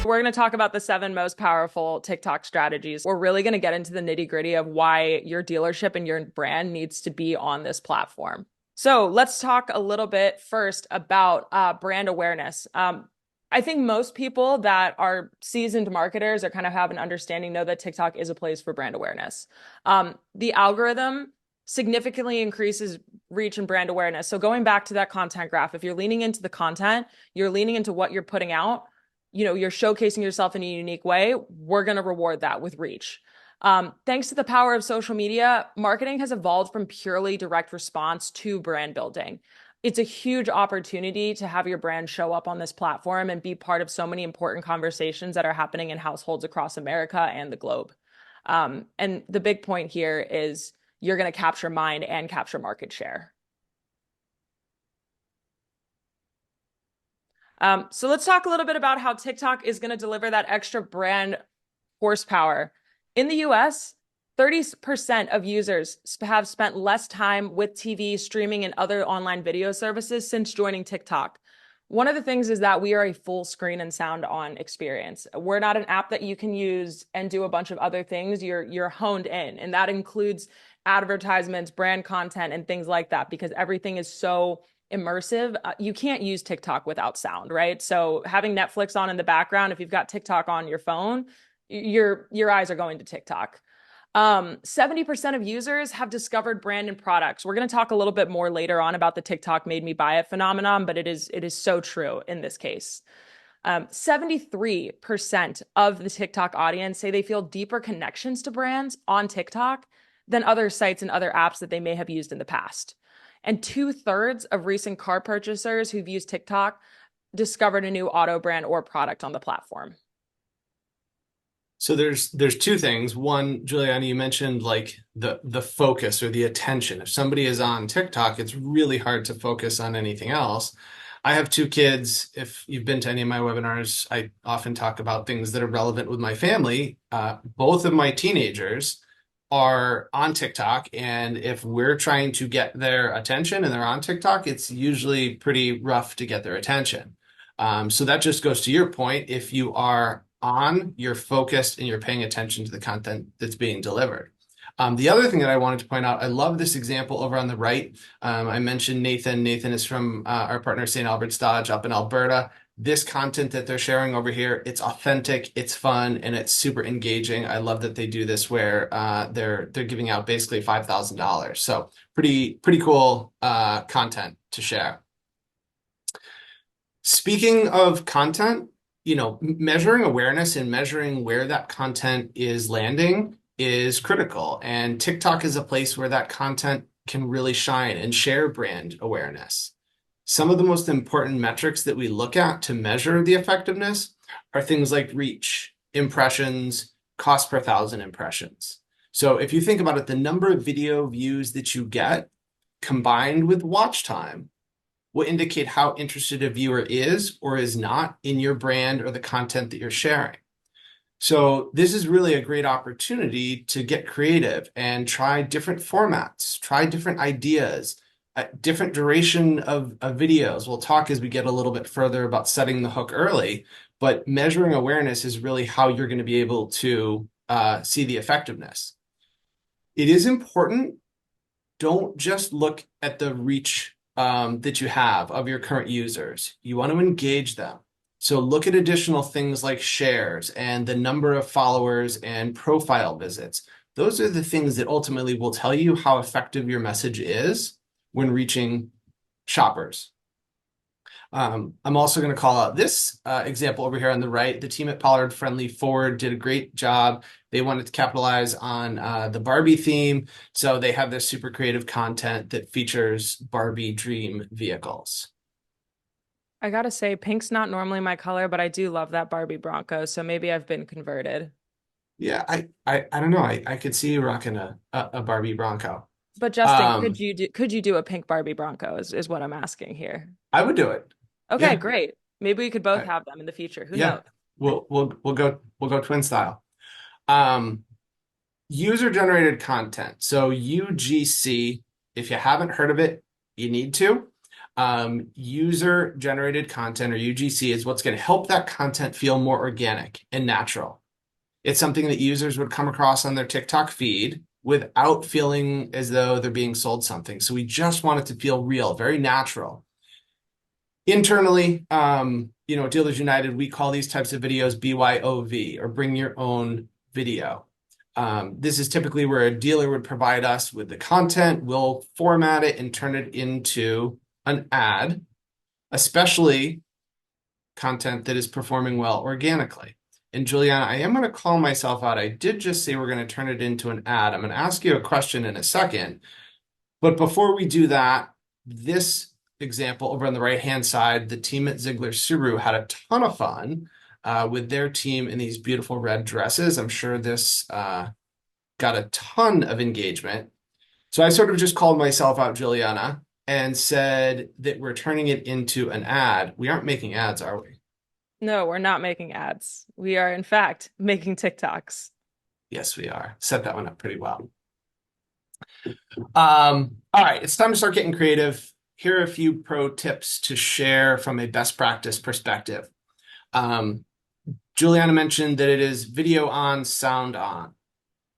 We're going to talk about the 7 most powerful TikTok strategies. We're really going to get into the nitty-gritty of why your dealership and your brand needs to be on this platform. So let's talk a little bit first about brand awareness. I think most people that are seasoned marketers or kind of have an understanding know that TikTok is a place for brand awareness. The algorithm significantly increases reach and brand awareness. So going back to that content graph, if you're leaning into the content, you're leaning into what you're putting out, you're showcasing yourself in a unique way, we're going to reward that with reach. Thanks to the power of social media, marketing has evolved from purely direct response to brand building. It's a huge opportunity to have your brand show up on this platform and be part of so many important conversations that are happening in households across America and the globe. And the big point here is you're going to capture mind and capture market share. So let's talk a little bit about how TikTok is going to deliver that extra brand horsepower. In the US, 30% of users have spent less time with TV, streaming, and other online video services since joining TikTok. One of the things is that we are a full screen and sound on experience. We're not an app that you can use and do a bunch of other things. You're honed in, and that includes advertisements, brand content, and things like that, because everything is so immersive. You can't use TikTok without sound, right? So having Netflix on in the background, if you've got TikTok on your phone, your eyes are going to TikTok. 70% of users have discovered brand and products. We're going to talk a little bit more later on about the TikTok made me buy it phenomenon, but it is so true in this case. 73% of the TikTok audience say they feel deeper connections to brands on TikTok than other sites and other apps that they may have used in the past. And 2/3 of recent car purchasers who've used TikTok discovered a new auto brand or product on the platform. So there's two things. One, Juliana, you mentioned like the focus or the attention. If somebody is on TikTok, it's really hard to focus on anything else. I have 2 kids. If you've been to any of my webinars, I often talk about things that are relevant with my family. Both of my teenagers are on TikTok, and if we're trying to get their attention and they're on TikTok, it's usually pretty rough to get their attention. So that just goes to your point. If you are on, you're focused and you're paying attention to the content that's being delivered. The other thing that I wanted to point out, I love this example over on the right. I mentioned Nathan. Nathan is from our partner, St. Albert's Dodge up in Alberta. This content that they're sharing over here, it's authentic, it's fun, and it's super engaging. I love that they do this where they're giving out basically $5,000. So pretty cool content to share. Speaking of content, measuring awareness and measuring where that content is landing is critical. And TikTok is a place where that content can really shine and share brand awareness. Some of the most important metrics that we look at to measure the effectiveness are things like reach, impressions, cost per 1,000 impressions. So if you think about it, the number of video views that you get combined with watch time will indicate how interested a viewer is or is not in your brand or the content that you're sharing. So this is really a great opportunity to get creative and try different formats, try different ideas, different duration of videos. We'll talk as we get a little bit further about setting the hook early, but measuring awareness is really how you're going to be able to see the effectiveness. It is important. Don't just look at the reach that you have of your current users. You want to engage them. So look at additional things like shares and the number of followers and profile visits. Those are the things that ultimately will tell you how effective your message is when reaching shoppers. I'm also going to call out this example over here on the right. The team at Pollard Friendly Ford did a great job. They wanted to capitalize on the Barbie theme. So they have this super creative content that features Barbie dream vehicles. I gotta say, pink's not normally my color, but I do love that Barbie Bronco, so maybe I've been converted. Yeah, I don't know. I could see you rocking a Barbie Bronco. But Justin, could you do a pink Barbie Bronco is what I'm asking here. I would do it. Okay, Yeah. great. Maybe we could both I, have them in the future. Who yeah. knows? We'll go twin style. User generated content. So UGC, if you haven't heard of it, you need to. User generated content or UGC is what's going to help that content feel more organic and natural. It's something that users would come across on their TikTok feed without feeling as though they're being sold something. So we just want it to feel real, very natural. Internally, at Dealers United, we call these types of videos BYOV or bring your own video. This is typically where a dealer would provide us with the content. We'll format it and turn it into an ad, especially content that is performing well organically. And Juliana, I am going to call myself out. I did just say we're going to turn it into an ad. I'm going to ask you a question in a second. But before we do that, this example over on the right-hand side, the team at Ziegler Subaru had a ton of fun with their team in these beautiful red dresses. I'm sure this got a ton of engagement. So I sort of just called myself out, Juliana, and said that we're turning it into an ad. We aren't making ads, are we? No, we're not making ads. We are, in fact, making TikToks. Yes, we are. Set that one up pretty well. All right, it's time to start getting creative. Here are a few pro tips to share from a best practice perspective. Juliana mentioned that it is video on, sound on,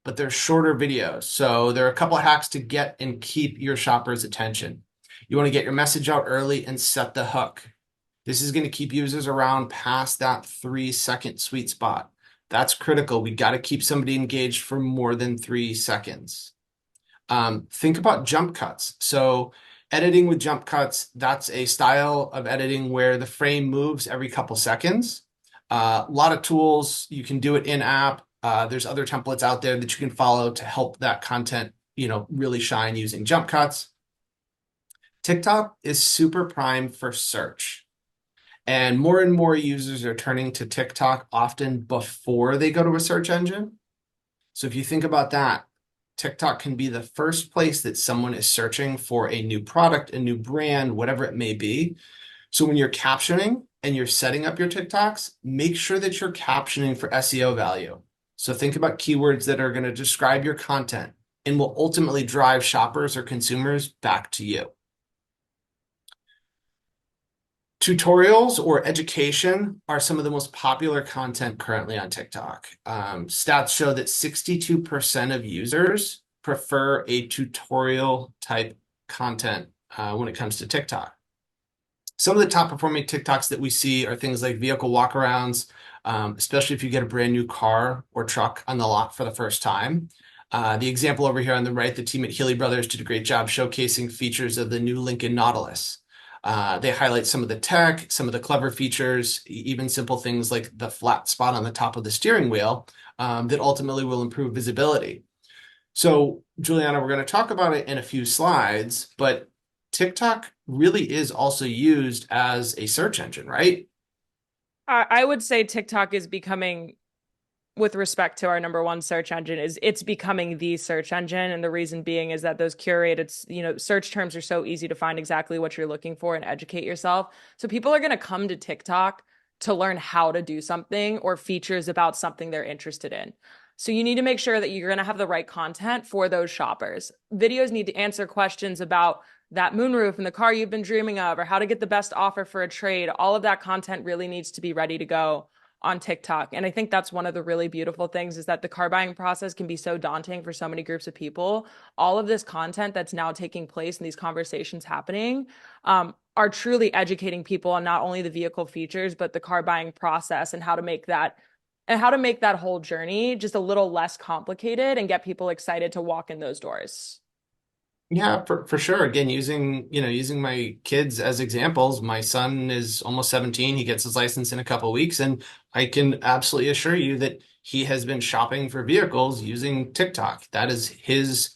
but they're shorter videos. So there are a couple of hacks to get and keep your shopper's attention. You want to get your message out early and set the hook. This is going to keep users around past that 3-second sweet spot. That's critical. We got to keep somebody engaged for more than 3 seconds. Think about jump cuts. So editing with jump cuts, that's a style of editing where the frame moves every couple seconds. A lot of tools, you can do it in-app. There's other templates out there that you can follow to help that content, really shine using jump cuts. TikTok is super primed for search. And more users are turning to TikTok often before they go to a search engine. So if you think about that, TikTok can be the first place that someone is searching for a new product, a new brand, whatever it may be. So when you're captioning and you're setting up your TikToks, make sure that you're captioning for SEO value. So think about keywords that are going to describe your content and will ultimately drive shoppers or consumers back to you. Tutorials or education are some of the most popular content currently on TikTok. Stats show that 62% of users prefer a tutorial type content when it comes to TikTok. Some of the top performing TikToks that we see are things like vehicle walkarounds, especially if you get a brand new car or truck on the lot for the first time. The example over here on the right, the team at Healy Brothers did a great job showcasing features of the new Lincoln Nautilus. They highlight some of the tech, some of the clever features, even simple things like the flat spot on the top of the steering wheel that ultimately will improve visibility. So, Juliana, we're going to talk about it in a few slides, but TikTok really is also used as a search engine, right? I would say TikTok is becoming, with respect to our number one search engine, is it's becoming the search engine. And the reason being is that those curated, search terms are so easy to find exactly what you're looking for and educate yourself. So people are going to come to TikTok to learn how to do something or features about something they're interested in. So you need to make sure that you're going to have the right content for those shoppers. Videos need to answer questions about that moonroof and the car you've been dreaming of, or how to get the best offer for a trade. All of that content really needs to be ready to go on TikTok. And I think that's one of the really beautiful things, is that the car buying process can be so daunting for so many groups of people. All of this content that's now taking place and these conversations happening are truly educating people on not only the vehicle features, but the car buying process and how to make that whole journey just a little less complicated and get people excited to walk in those doors. Yeah, for sure. Again, using my kids as examples, my son is almost 17. He gets his license in a couple of weeks, and I can absolutely assure you that he has been shopping for vehicles using TikTok. That is his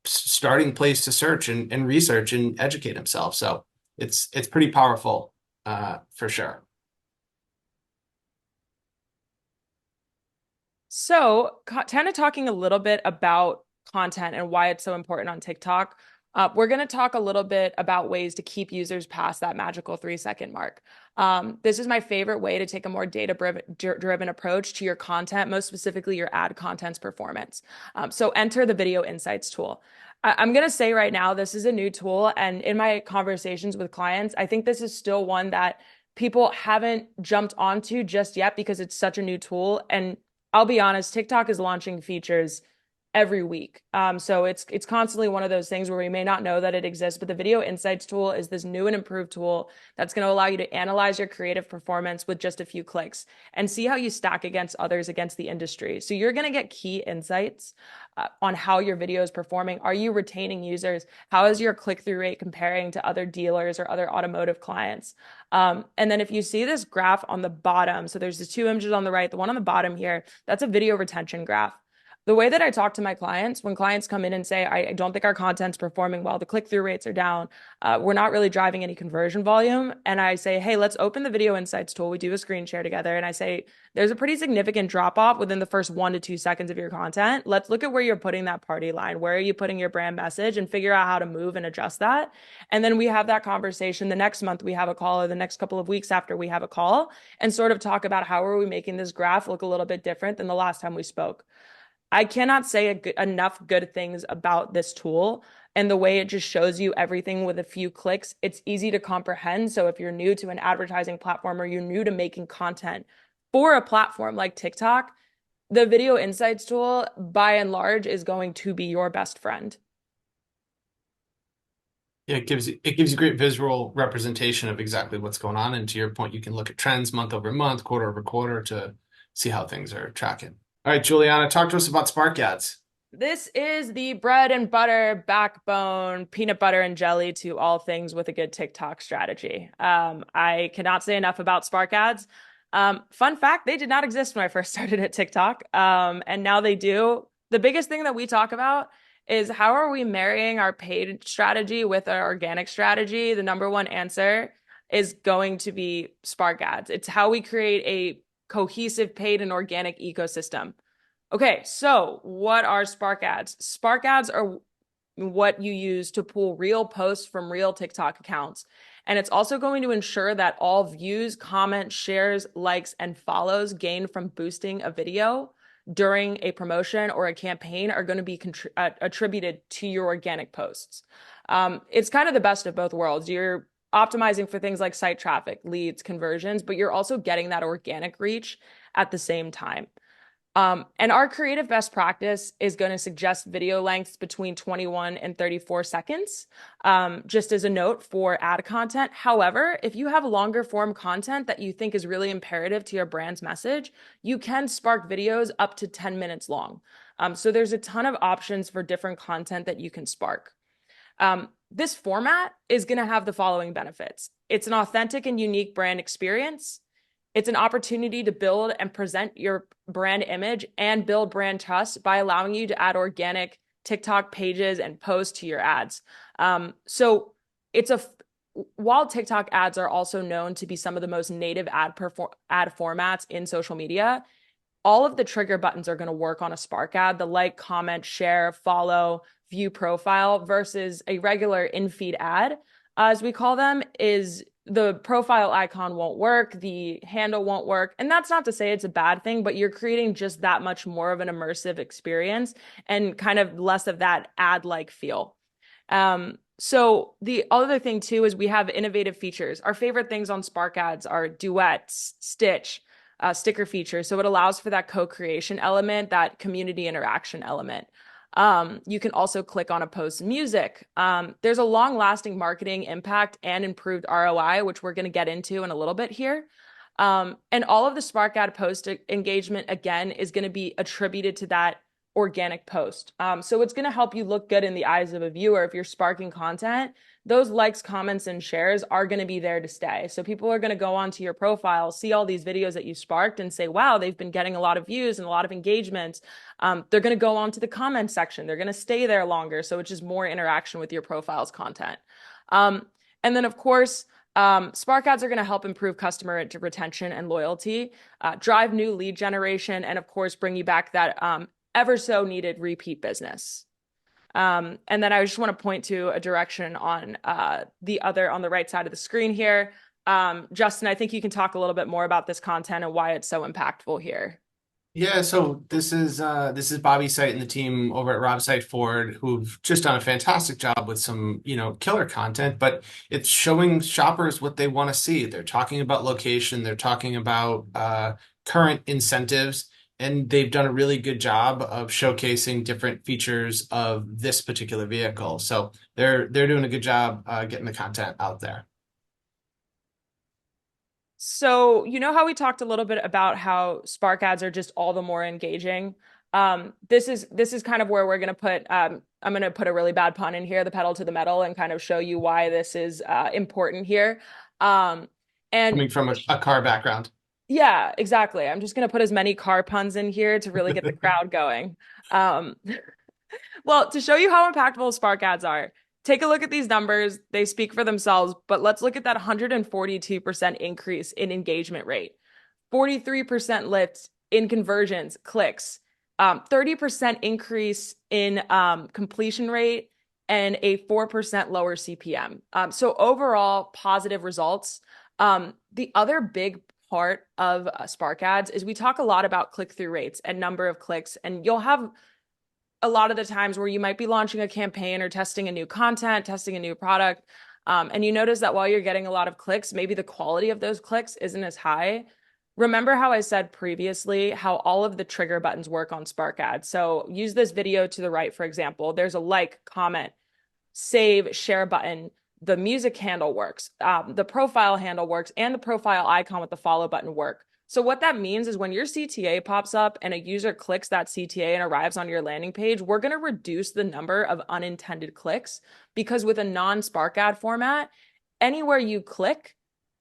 starting place to search and research and educate himself. So it's pretty powerful for sure. So, kind of talking a little bit about content and why it's so important on TikTok. We're going to talk a little bit about ways to keep users past that magical 3-second mark. This is my favorite way to take a more data-driven approach to your content, most specifically your ad content's performance. So enter the Video Insights tool. I'm going to say right now, this is a new tool. And in my conversations with clients, I think this is still one that people haven't jumped onto just yet because it's such a new tool. And I'll be honest, TikTok is launching features every week. So it's constantly one of those things where we may not know that it exists, but the Video Insights tool is this new and improved tool that's going to allow you to analyze your creative performance with just a few clicks and see how you stack against others against the industry. So you're going to get key insights on how your video is performing. Are you retaining users? How is your click-through rate comparing to other dealers or other automotive clients? And then if you see this graph on the bottom, so there's the two images on the right, the one on the bottom here, that's a video retention graph. The way that I talk to my clients, when clients come in and say, I don't think our content's performing well, the click-through rates are down, we're not really driving any conversion volume. And I say, hey, let's open the Video Insights tool. We do a screen share together. And I say, there's a pretty significant drop off within the first 1 to 2 seconds of your content. Let's look at where you're putting that party line. Where are you putting your brand message and figure out how to move and adjust that. And then we have that conversation. The next month we have a call, or the next couple of weeks after we have a call, and sort of talk about how are we making this graph look a little bit different than the last time we spoke. I cannot say enough good things about this tool and the way it just shows you everything with a few clicks. It's easy to comprehend. So if you're new to an advertising platform or you're new to making content for a platform like TikTok, the Video Insights tool, by and large, is going to be your best friend. Yeah, it gives you great visual representation of exactly what's going on. And to your point, you can look at trends month over month, quarter over quarter to see how things are tracking. All right, Juliana, talk to us about Spark Ads. This is the bread and butter, backbone, peanut butter and jelly to all things with a good TikTok strategy. I cannot say enough about Spark Ads. Fun fact, they did not exist when I first started at TikTok, and now they do. The biggest thing that we talk about is how are we marrying our paid strategy with our organic strategy? The number one answer is going to be Spark Ads. It's how we create a cohesive paid and organic ecosystem. Okay, so what are Spark Ads? Spark Ads are what you use to pull real posts from real TikTok accounts. And it's also going to ensure that all views, comments, shares, likes, and follows gained from boosting a video during a promotion or a campaign are going to be attributed to your organic posts. It's kind of the best of both worlds. You're optimizing for things like site traffic, leads, conversions, but you're also getting that organic reach at the same time. And our creative best practice is going to suggest video lengths between 21 and 34 seconds, just as a note for ad content. However, if you have longer form content that you think is really imperative to your brand's message, you can spark videos up to 10 minutes long. So there's a ton of options for different content that you can spark. This format is going to have the following benefits. It's an authentic and unique brand experience. It's an opportunity to build and present your brand image and build brand trust by allowing you to add organic TikTok pages and posts to your ads. So it's while TikTok ads are also known to be some of the most native ad formats in social media, all of the trigger buttons are going to work on a Spark ad, the like, comment, share, follow, view profile versus a regular in-feed ad, as we call them, is the profile icon won't work, the handle won't work. And that's not to say it's a bad thing, but you're creating just that much more of an immersive experience and kind of less of that ad-like feel. So the other thing too is we have innovative features. Our favorite things on Spark Ads are duets, stitch, sticker feature. So it allows for that co-creation element, that community interaction element. You can also click on a post music. There's a long-lasting marketing impact and improved ROI, which we're going to get into in a little bit here. And all of the Spark Ad post engagement, again, is going to be attributed to that organic post. So it's going to help you look good in the eyes of a viewer. If you're sparking content, those likes, comments, and shares are going to be there to stay. So people are going to go onto your profile, see all these videos that you sparked and say, wow, they've been getting a lot of views and a lot of engagements. They're going to go onto the comment section. They're going to stay there longer. So it's just more interaction with your profile's content. And then, of course, Spark Ads are going to help improve customer retention and loyalty, drive new lead generation, and of course, bring you back that ever so needed repeat business. And then I just want to point to a direction on on the right side of the screen here. Justin, I think you can talk a little bit more about this content and why it's so impactful here. Yeah, so this is Bobby Site and the team over at Rob Site Ford who've just done a fantastic job with some, killer content, but it's showing shoppers what they want to see. They're talking about location, they're talking about current incentives, and they've done a really good job of showcasing different features of this particular vehicle. So they're doing a good job getting the content out there. So, you know how we talked a little bit about how Spark ads are just all the more engaging? This is kind of where we're gonna put I'm gonna put a really bad pun in here, the pedal to the metal, and kind of show you why this is important here. Um, and Coming from a car background. yeah, exactly. I'm just gonna put as many car puns in here to really get the crowd going. Um, well, to show you how impactful Spark ads are, take a look at these numbers. They speak for themselves, but let's look at that 142% increase in engagement rate, 43% lift in conversions, clicks, 30% increase in completion rate, and a 4% lower CPM. So overall, positive results. The other big part of Spark ads is we talk a lot about click-through rates and number of clicks, and you'll have a lot of the times where you might be launching a campaign or testing a new content, testing a new product, and you notice that while you're getting a lot of clicks, maybe the quality of those clicks isn't as high. Remember how I said previously how all of the trigger buttons work on Spark Ads. So use this video to the right, for example. There's a like, comment, save, share button. The music handle works, the profile handle works, and the profile icon with the follow button work. So what that means is when your CTA pops up and a user clicks that CTA and arrives on your landing page, we're going to reduce the number of unintended clicks because with a non-Spark ad format, anywhere you click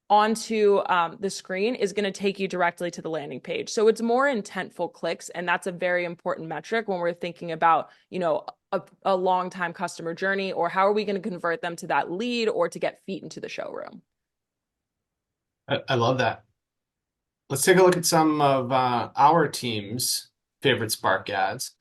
onto the screen is going to take you directly to the landing page. So it's more intentful clicks, and that's a very important metric when we're thinking about, a long time customer journey, or how are we going to convert them to that lead or to get feet into the showroom. I love that. Let's take a look at some of our team's favorite Spark ads.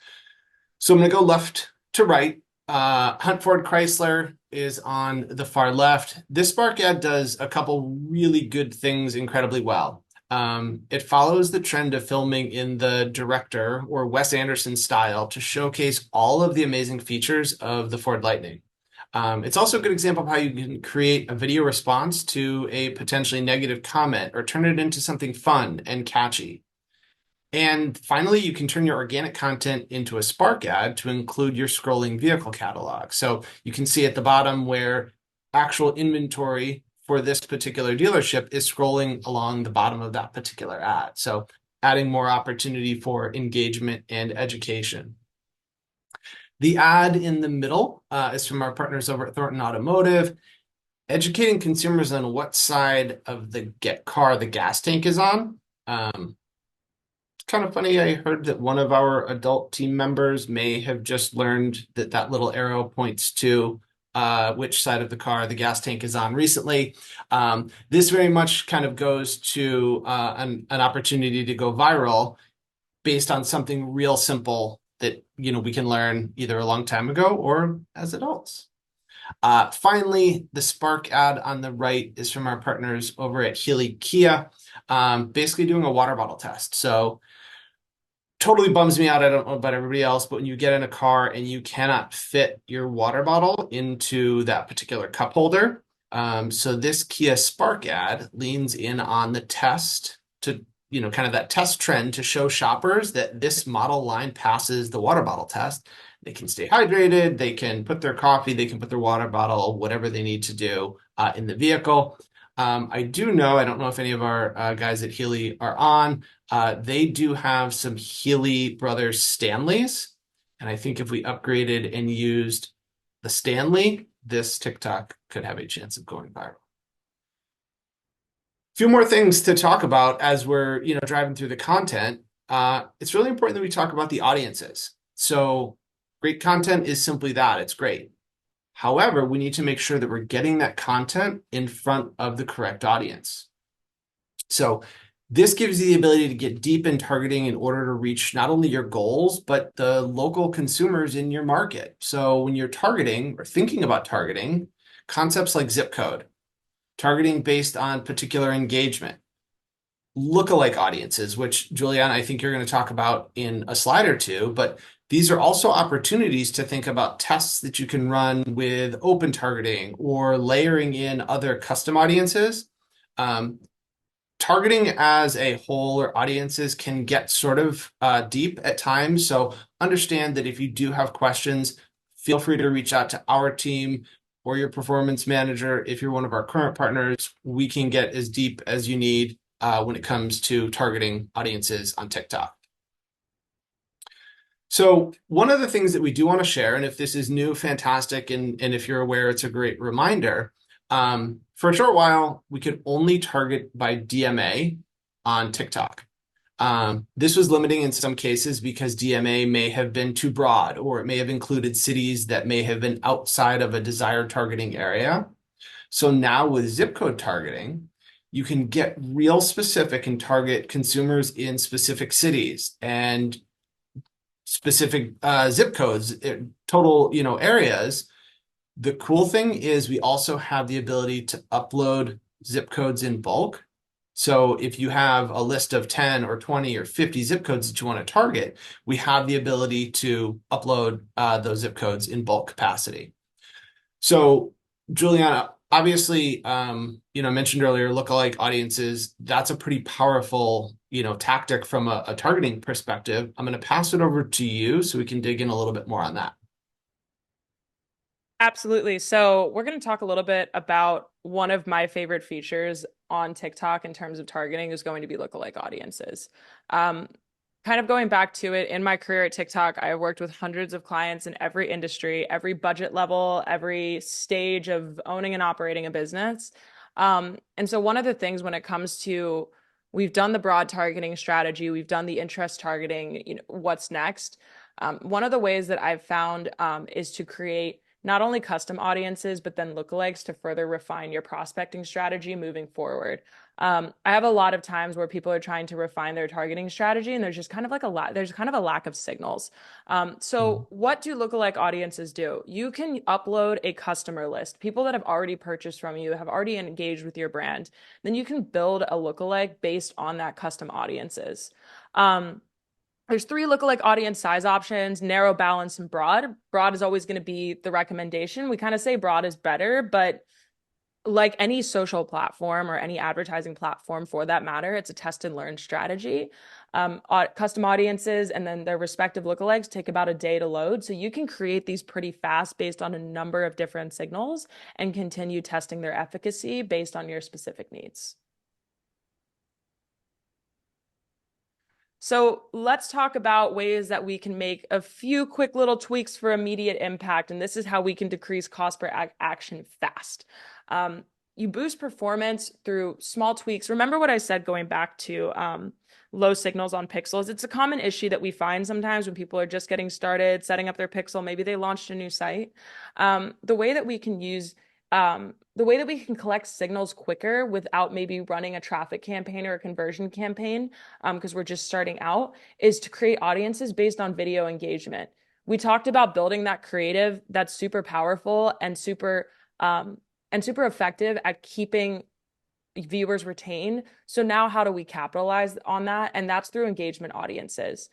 So I'm going to go left to right. Hunt Ford Chrysler is on the far left. This Spark ad does a couple really good things incredibly well. It follows the trend of filming in the director or Wes Anderson style to showcase all of the amazing features of the Ford Lightning. It's also a good example of how you can create a video response to a potentially negative comment or turn it into something fun and catchy. And finally, you can turn your organic content into a Spark ad to include your scrolling vehicle catalog. So you can see at the bottom where actual inventory for this particular dealership is scrolling along the bottom of that particular ad. So adding more opportunity for engagement and education. The ad in the middle is from our partners over at Thornton Automotive, educating consumers on what side of the car the gas tank is on. Kind of funny. I heard that one of our adult team members may have just learned that that little arrow points to which side of the car the gas tank is on recently. This very much kind of goes to an opportunity to go viral based on something real simple that we can learn either a long time ago or as adults. Finally, the Spark ad on the right is from our partners over at Healy Kia, basically doing a water bottle test. So totally bums me out. I don't know about everybody else, but when you get in a car and you cannot fit your water bottle into that particular cup holder, so this Kia Spark ad leans in on the test to, kind of that test trend to show shoppers that this model line passes the water bottle test. They can stay hydrated, they can put their coffee, they can put their water bottle, whatever they need to do in the vehicle. I do know, I don't know if any of our guys at Healy are on, they do have some Healy Brothers Stanleys. And I think if we upgraded and used the Stanley, this TikTok could have a chance of going viral. A few more things to talk about as we're, driving through the content. It's really important that we talk about the audiences. So great content is simply that, it's great. However, we need to make sure that we're getting that content in front of the correct audience. So this gives you the ability to get deep in targeting in order to reach not only your goals, but the local consumers in your market. So when you're targeting or thinking about targeting, concepts like zip code, targeting based on particular engagement, lookalike audiences, which Juliana, I think you're going to talk about in a slide or two, but these are also opportunities to think about tests that you can run with open targeting or layering in other custom audiences. Um, Targeting as a whole or audiences can get sort of deep at times. So understand that if you do have questions, feel free to reach out to our team or your performance manager. If you're one of our current partners, we can get as deep as you need when it comes to targeting audiences on TikTok. So one of the things that we do want to share, and if this is new, fantastic, and if you're aware, it's a great reminder. For a short while, we could only target by DMA on TikTok. This was limiting in some cases because DMA may have been too broad, or it may have included cities that may have been outside of a desired targeting area. So now with zip code targeting, you can get real specific and target consumers in specific cities and specific zip codes, total, areas. The cool thing is we also have the ability to upload zip codes in bulk. So if you have a list of 10 or 20 or 50 zip codes that you want to target, we have the ability to upload those zip codes in bulk capacity. So, Juliana, obviously, I mentioned earlier, lookalike audiences, that's a pretty powerful, tactic from a targeting perspective. I'm going to pass it over to you so we can dig in a little bit more on that. Absolutely. So, we're going to talk a little bit about one of my favorite features on TikTok in terms of targeting is going to be lookalike audiences. Um, Kind of going back to it, in my career at TikTok, I have worked with hundreds of clients in every industry, every budget level, every stage of owning and operating a business. And so, one of the things when it comes to we've done the broad targeting strategy, we've done the interest targeting, what's next? One of the ways that I've found is to create not only custom audiences, but then lookalikes to further refine your prospecting strategy moving forward. I have a lot of times where people are trying to refine their targeting strategy, and there's just kind of like there's kind of a lack of signals. So, what do lookalike audiences do? You can upload a customer list, people that have already purchased from you, have already engaged with your brand. Then you can build a lookalike based on that custom audiences. Um, there's three lookalike audience size options: narrow, balanced, and broad. Broad is always going to be the recommendation. We kind of say broad is better, but like any social platform or any advertising platform for that matter, it's a test and learn strategy. Custom audiences and then their respective lookalikes take about a day to load. So you can create these pretty fast based on a number of different signals and continue testing their efficacy based on your specific needs. So let's talk about ways that we can make a few quick little tweaks for immediate impact. And this is how we can decrease cost per action fast. You boost performance through small tweaks. Remember what I said going back to low signals on pixels? It's a common issue that we find sometimes when people are just getting started, setting up their pixel. Maybe they launched a new site. The way that we can use the way that we can collect signals quicker without maybe running a traffic campaign or a conversion campaign, because we're just starting out, is to create audiences based on video engagement. We talked about building that creative that's super powerful and super effective at keeping viewers retain. So now how do we capitalize on that? And that's through engagement audiences.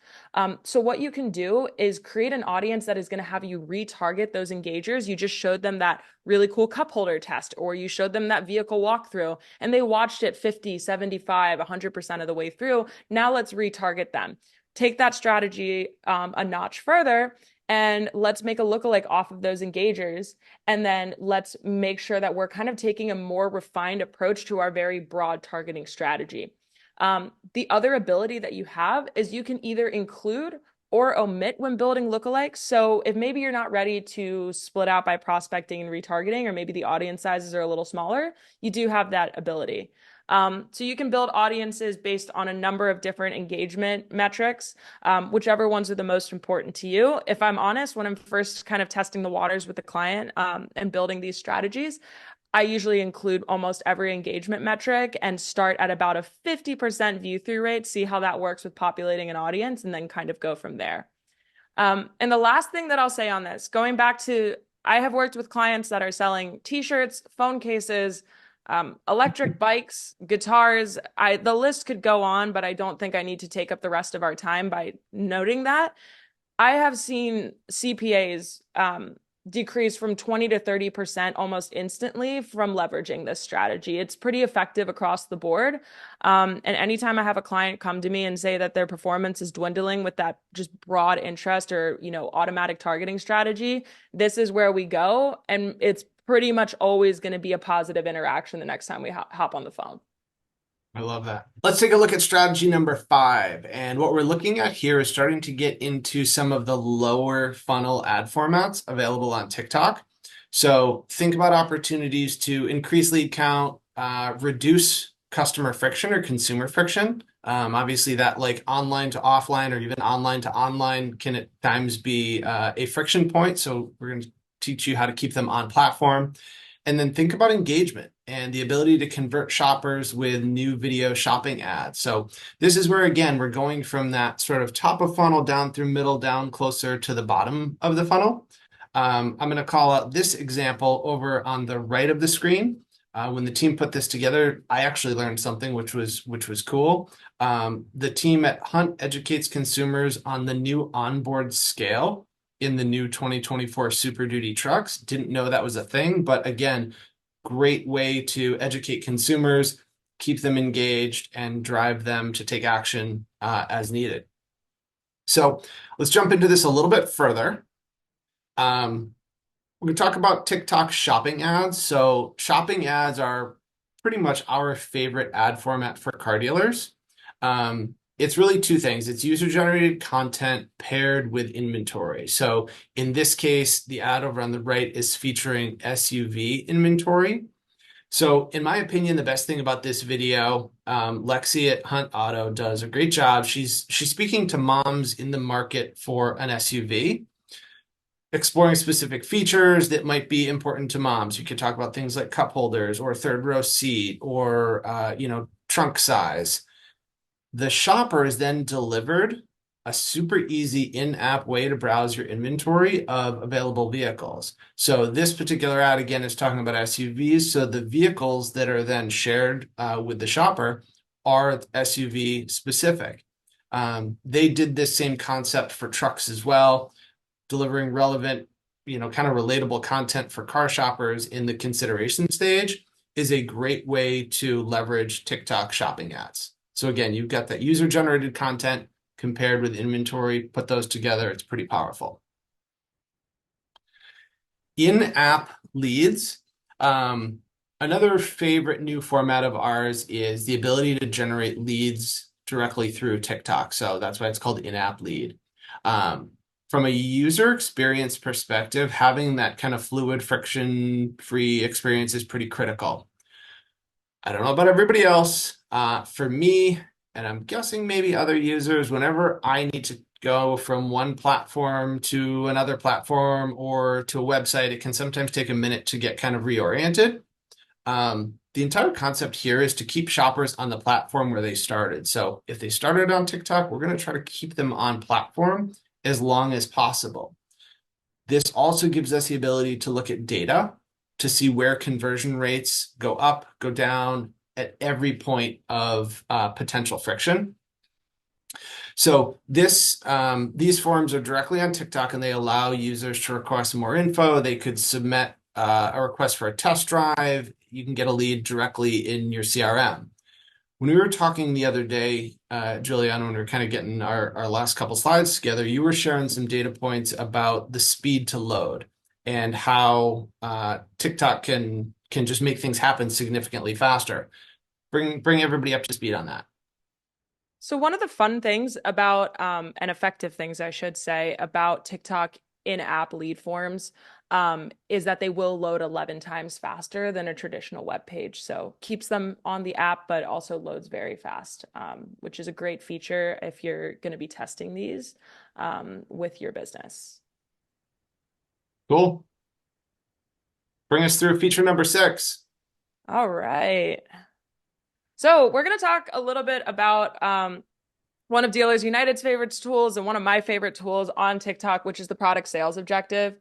So what you can do is create an audience that is going to have you retarget those engagers. You just showed them that really cool cup holder test, or you showed them that vehicle walkthrough and they watched it 50, 75, 100% of the way through. Now let's retarget them. Take that strategy a notch further and let's make a lookalike off of those engagers. And then let's make sure that we're kind of taking a more refined approach to our very broad targeting strategy. The other ability that you have is you can either include or omit when building lookalikes. So if maybe you're not ready to split out by prospecting and retargeting, or maybe the audience sizes are a little smaller, you do have that ability. So you can build audiences based on a number of different engagement metrics, whichever ones are the most important to you. If I'm honest, when I'm first kind of testing the waters with the client and building these strategies, I usually include almost every engagement metric and start at about a 50% view through rate, see how that works with populating an audience, and then kind of go from there. And the last thing that I'll say on this, going back to, I have worked with clients that are selling t-shirts, phone cases, Electric bikes, guitars, the list could go on, but I don't think I need to take up the rest of our time by noting that. I have seen CPAs decrease from 20 to 30% almost instantly from leveraging this strategy. It's pretty effective across the board. And anytime I have a client come to me and say that their performance is dwindling with that just broad interest or, automatic targeting strategy, this is where we go. And it's pretty much always going to be a positive interaction the next time we hop on the phone. I love that. Let's take a look at strategy number 5. And what we're looking at here is starting to get into some of the lower funnel ad formats available on TikTok. So think about opportunities to increase lead count, reduce customer friction or consumer friction. Obviously, that like online to offline or even online to online can at times be a friction point. So we're going to teach you how to keep them on platform. And then think about engagement and the ability to convert shoppers with new video shopping ads. So this is where, again, we're going from that sort of top of funnel down through middle, down closer to the bottom of the funnel. I'm going to call out this example over on the right of the screen. When the team put this together, I actually learned something which was cool. The team at Hunt educates consumers on the new onboard scale in the new 2024 Super Duty trucks. Didn't know that was a thing, but again, great way to educate consumers, keep them engaged, and drive them to take action as needed. So let's jump into this a little bit further. We're going to talk about TikTok shopping ads. So shopping ads are pretty much our favorite ad format for car dealers. It's really two things. It's user-generated content paired with inventory. So in this case, the ad over on the right is featuring SUV inventory. So in my opinion, the best thing about this video, Lexi at Hunt Auto does a great job. She's speaking to moms in the market for an SUV, exploring specific features that might be important to moms. You could talk about things like cup holders or third row seat or trunk size. The shopper is then delivered a super easy in-app way to browse your inventory of available vehicles. So this particular ad, again, is talking about SUVs. So the vehicles that are then shared with the shopper are SUV specific. They did this same concept for trucks as well, delivering relevant, kind of relatable content for car shoppers in the consideration stage is a great way to leverage TikTok shopping ads. So again, you've got that user-generated content compared with inventory, put those together, it's pretty powerful. In-app leads. Another favorite new format of ours is the ability to generate leads directly through TikTok. So that's why it's called in-app lead. From a user experience perspective, having that kind of fluid, friction-free experience is pretty critical. I don't know about everybody else. For me, and I'm guessing maybe other users, whenever I need to go from one platform to another platform or to a website, it can sometimes take a minute to get kind of reoriented. The entire concept here is to keep shoppers on the platform where they started. So if they started on TikTok, we're going to try to keep them on platform as long as possible. This also gives us the ability to look at data to see where conversion rates go up, go down at every point of potential friction. So these forums are directly on TikTok and they allow users to request more info. They could submit a request for a test drive. You can get a lead directly in your CRM. When we were talking the other day, Juliana, when we were kind of getting our last couple slides together, you were sharing some data points about the speed to load and how TikTok can just make things happen significantly faster. Bring everybody up to speed on that. So one of the fun things about, and effective things, I should say, about TikTok in-app lead forms is that they will load 11 times faster than a traditional web page. So keeps them on the app, but also loads very fast, which is a great feature if you're going to be testing these with your business. Cool. Bring us through feature number 6. All right. So we're going to talk a little bit about one of Dealers United's favorite tools and one of my favorite tools on TikTok, which is the product sales objective.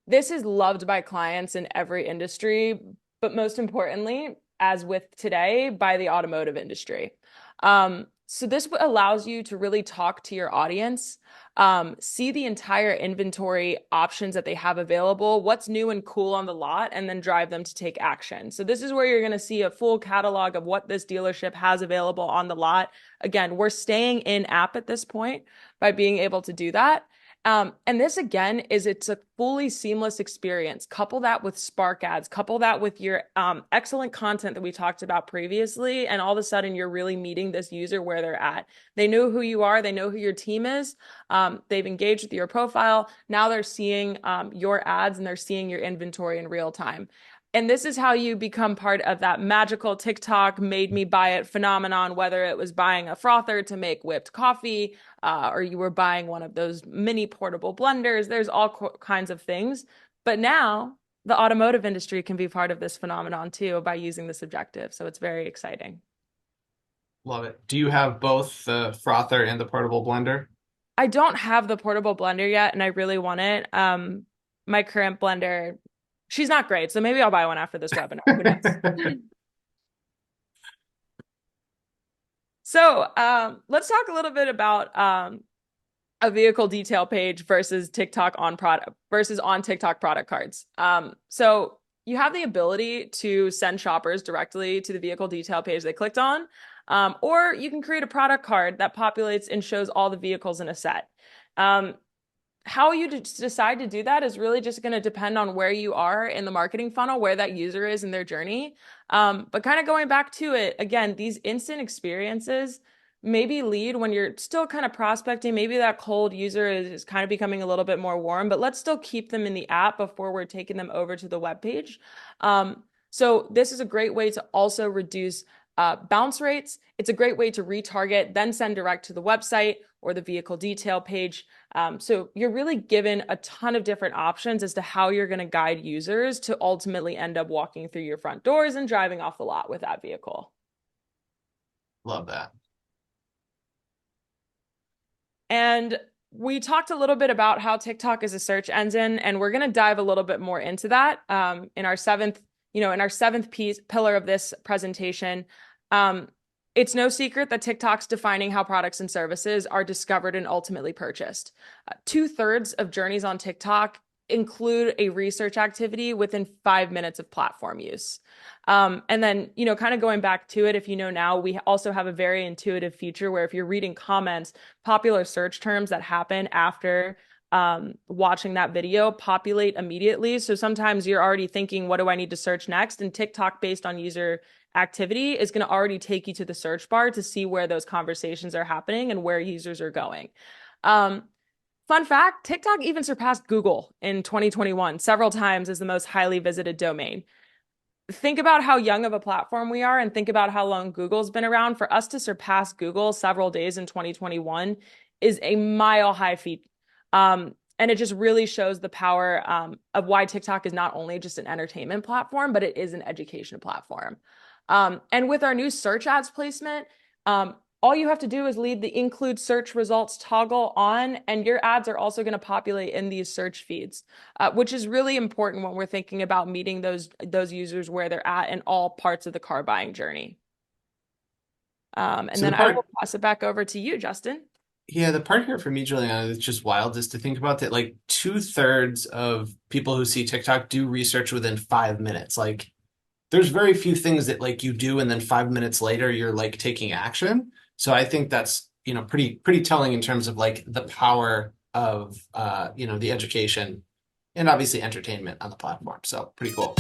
This is loved by clients in every industry, but most importantly, as with today, by the automotive industry. So this allows you to really talk to your audience, see the entire inventory options that they have available, what's new and cool on the lot, and then drive them to take action. So this is where you're going to see a full catalog of what this dealership has available on the lot. Again, we're staying in app at this point by being able to do that. And this again it's a fully seamless experience. Couple that with Spark ads, couple that with your excellent content that we talked about previously, and all of a sudden you're really meeting this user where they're at. They know who you are, they know who your team is, they've engaged with your profile. Now they're seeing your ads and they're seeing your inventory in real time. And this is how you become part of that magical TikTok made me buy it phenomenon, whether it was buying a frother to make whipped coffee, or you were buying one of those mini portable blenders. There's all kinds of things. But now the automotive industry can be part of this phenomenon too by using this objective. So it's very exciting. Love it. Do you have both the frother and the portable blender? I don't have the portable blender yet, and I really want it. My current blender, she's not great, so maybe I'll buy one after this webinar. Who knows? So let's talk a little bit about a vehicle detail page versus TikTok on product versus on TikTok product cards. So you have the ability to send shoppers directly to the vehicle detail page they clicked on, or you can create a product card that populates and shows all the vehicles in a set. How you decide to do that is really just going to depend on where you are in the marketing funnel, where that user is in their journey. But kind of going back to it, again, these instant experiences maybe lead when you're still kind of prospecting. Maybe that cold user is kind of becoming a little bit more warm, but let's still keep them in the app before we're taking them over to the web page. So this is a great way to also reduce bounce rates. It's a great way to retarget, then send direct to the website or the vehicle detail page. So you're really given a ton of different options as to how you're going to guide users to ultimately end up walking through your front doors and driving off the lot with that vehicle. Love that. And we talked a little bit about how TikTok is a search engine, and we're going to dive a little bit more into that in our seventh pillar of this presentation. It's no secret that TikTok's defining how products and services are discovered and ultimately purchased. 2/3 of journeys on TikTok include a research activity within 5 minutes of platform use. And then, kind of going back to it, if you know now, we also have a very intuitive feature where if you're reading comments, popular search terms that happen after watching that video populate immediately. So sometimes you're already thinking, what do I need to search next? And TikTok, based on user activity, is going to already take you to the search bar to see where those conversations are happening and where users are going. Fun fact, TikTok even surpassed Google in 2021 several times as the most highly visited domain. Think about how young of a platform we are and think about how long Google's been around. For us to surpass Google several days in 2021 is a mile high feat. And it just really shows the power of why TikTok is not only just an entertainment platform, but it is an education platform. And with our new search ads placement, all you have to do is leave the include search results toggle on, and your ads are also going to populate in these search feeds, which is really important when we're thinking about meeting those users where they're at in all parts of the car buying journey. And then I will pass it back over to you, Justin. Yeah, the part here for me, Juliana, that's just wild is to think about that like 2/3 of people who see TikTok do research within 5 minutes. Like there's very few things that like you do and then 5 minutes later you're like taking action. So I think that's, pretty telling in terms of like the power of, the education and obviously entertainment on the platform. So pretty cool.